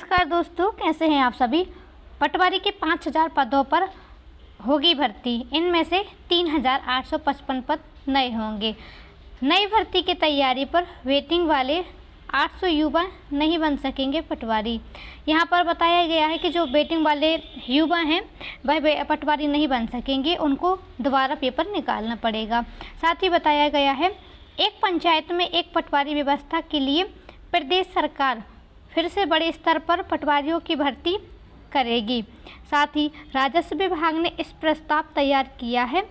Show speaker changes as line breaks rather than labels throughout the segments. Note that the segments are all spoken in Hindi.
नमस्कार दोस्तों, कैसे हैं आप सभी। पटवारी के 5000 पदों पर होगी भर्ती। इनमें से 3855 पद नए होंगे। नई भर्ती की तैयारी पर वेटिंग वाले 800 युवा नहीं बन सकेंगे पटवारी। यहाँ पर बताया गया है कि जो वेटिंग वाले युवा हैं वह पटवारी नहीं बन सकेंगे, उनको दोबारा पेपर निकालना पड़ेगा। साथ ही बताया गया है एक पंचायत में एक पटवारी व्यवस्था के लिए प्रदेश सरकार फिर से बड़े स्तर पर पटवारियों की भर्ती करेगी। साथ ही राजस्व विभाग ने इस प्रस्ताव तैयार किया है।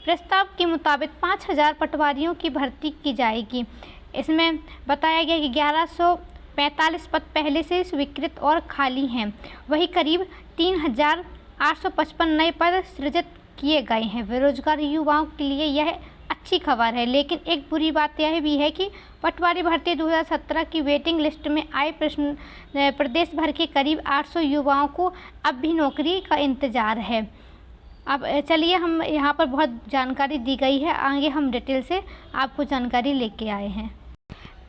प्रस्ताव के मुताबिक 5000 पटवारियों की भर्ती की जाएगी। इसमें बताया गया कि 1145 पद पहले से स्वीकृत और खाली हैं। वहीं करीब 3855 नए पद सृजित किए गए हैं। बेरोजगार युवाओं के लिए यह अच्छी खबर है, लेकिन एक बुरी बात यह भी है कि पटवारी भर्ती 2017 की वेटिंग लिस्ट में आए प्रदेश भर के करीब 800 युवाओं को अब भी नौकरी का इंतज़ार है। अब चलिए, हम यहाँ पर बहुत जानकारी दी गई है, आगे हम डिटेल से आपको जानकारी लेके आए हैं।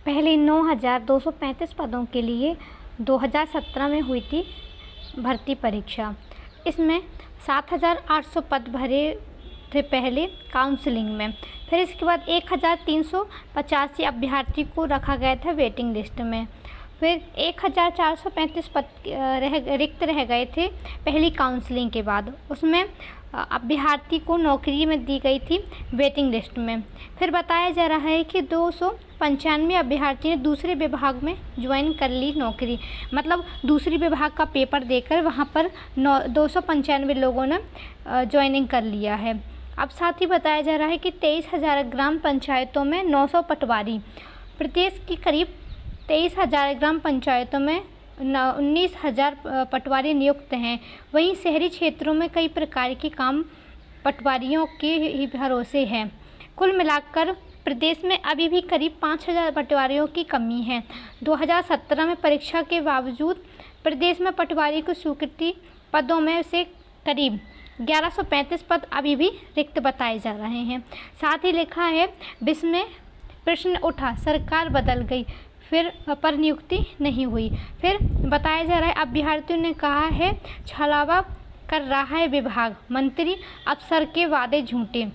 पहले 9235 पदों के लिए 2017 में हुई थी भर्ती परीक्षा। इसमें 7800 पद भरे थे पहले काउंसलिंग में। फिर इसके बाद 1385 अभ्यर्थी को रखा गया था वेटिंग लिस्ट में। फिर 1435 पद रिक्त रह गए थे पहली काउंसलिंग के बाद। उसमें अभ्यर्थी को नौकरी में दी गई थी वेटिंग लिस्ट में। फिर बताया जा रहा है कि 295 अभ्यर्थी ने दूसरे विभाग में ज्वाइन कर ली नौकरी, मतलब दूसरी विभाग का पेपर देकर वहाँ पर 295 लोगों ने ज्वाइनिंग कर लिया है। अब साथ ही बताया जा रहा है कि 23000 ग्राम पंचायतों में 900 पटवारी। प्रदेश की करीब 23000 ग्राम पंचायतों में 19000 पटवारी नियुक्त हैं। वहीं शहरी क्षेत्रों में कई प्रकार के काम पटवारियों के ही भरोसे हैं। कुल मिलाकर प्रदेश में अभी भी करीब 5000 पटवारियों की कमी है। 2017 में परीक्षा के बावजूद प्रदेश में पटवारी को स्वीकृति पदों में से करीब 1135 पद अभी भी रिक्त बताए जा रहे हैं। साथ ही लिखा है, विश्व में प्रश्न उठा, सरकार बदल गई, फिर पर नियुक्ति नहीं हुई। फिर बताया जा रहा है अभ्यर्थियों ने कहा है छलावा कर रहा है विभाग, मंत्री अफसर के वादे झूठे।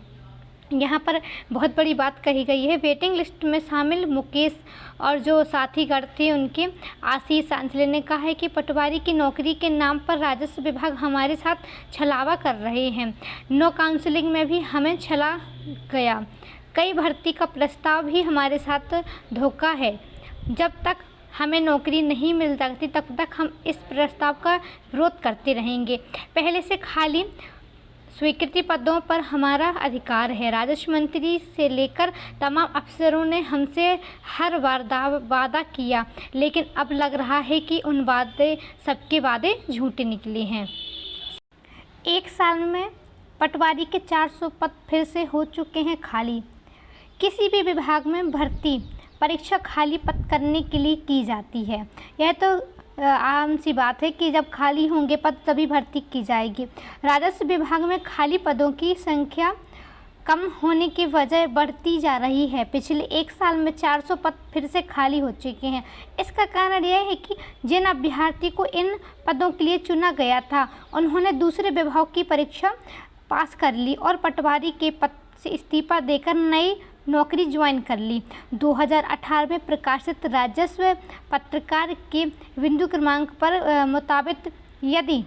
यहाँ पर बहुत बड़ी बात कही गई है। वेटिंग लिस्ट में शामिल मुकेश और जो साथीगण थे उनके आशीष आंचले ने कहा है कि पटवारी की नौकरी के नाम पर राजस्व विभाग हमारे साथ छलावा कर रहे हैं। नो काउंसलिंग में भी हमें छला गया। कई भर्ती का प्रस्ताव भी हमारे साथ धोखा है। जब तक हमें नौकरी नहीं मिल सकती तब तक हम इस प्रस्ताव का विरोध करते रहेंगे। पहले से खाली स्वीकृति पदों पर हमारा अधिकार है। राजस्व मंत्री से लेकर तमाम अफसरों ने हमसे हर वादा किया, लेकिन अब लग रहा है कि उन सबके वादे झूठे निकले हैं। एक साल में पटवारी के 400 पद फिर से हो चुके हैं खाली। किसी भी विभाग में भर्ती परीक्षा खाली पद करने के लिए की जाती है। यह तो आम सी बात है कि जब खाली होंगे पद तभी भर्ती की जाएगी। राजस्व विभाग में खाली पदों की संख्या कम होने की वजह बढ़ती जा रही है। पिछले एक साल में 400 पद फिर से खाली हो चुके हैं। इसका कारण यह है कि जिन अभ्यर्थी को इन पदों के लिए चुना गया था उन्होंने दूसरे विभाग की परीक्षा पास कर ली और पटवारी के पद से इस्तीफा देकर नई नौकरी ज्वाइन कर ली। 2018 में प्रकाशित राजस्व पत्रकार के बिंदु क्रमांक पर मुताबिक यदि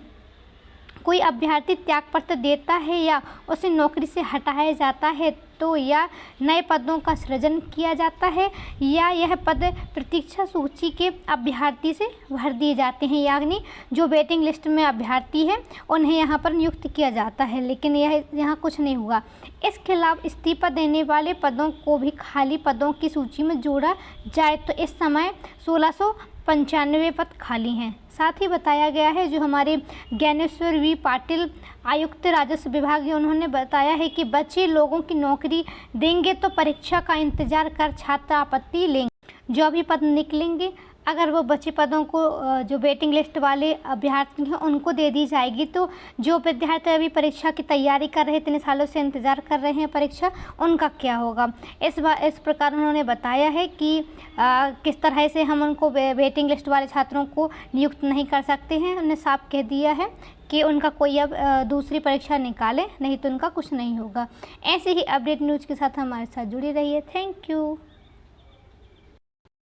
कोई अभ्यर्थी त्यागपत्र देता है या उसे नौकरी से हटाया जाता है तो या नए पदों का सृजन किया जाता है या यह पद प्रतीक्षा सूची के अभ्यर्थी से भर दिए जाते हैं, यानी जो वेटिंग लिस्ट में अभ्यर्थी है उन्हें यहाँ पर नियुक्त किया जाता है। लेकिन यह यहाँ कुछ नहीं हुआ। इसके खिलाफ इस्तीफा देने वाले पदों को भी खाली पदों की सूची में जोड़ा जाए तो इस समय 1695 पद खाली हैं। साथ ही बताया गया है जो हमारे ज्ञानेश्वर वी पाटिल आयुक्त राजस्व विभाग है, उन्होंने बताया है कि बच्चे लोगों की नौकरी देंगे तो परीक्षा का इंतजार कर छात्र आपत्ति लेंगे। जो भी पद निकलेंगे अगर वो बचे पदों को जो वेटिंग लिस्ट वाले अभ्यर्थी हैं उनको दे दी जाएगी, तो जो विद्यार्थी अभी परीक्षा की तैयारी कर रहे, इतने सालों से इंतज़ार कर रहे हैं परीक्षा, उनका क्या होगा। इस प्रकार उन्होंने बताया है कि किस तरह से हम उनको वेटिंग लिस्ट वाले छात्रों को नियुक्त नहीं कर सकते हैं। उन्होंने साफ कह दिया है कि उनका कोई अब दूसरी परीक्षा निकाले, नहीं तो उनका कुछ नहीं होगा। ऐसे ही अपडेट न्यूज़ के साथ हमारे साथ जुड़ी रहिए। Thank you.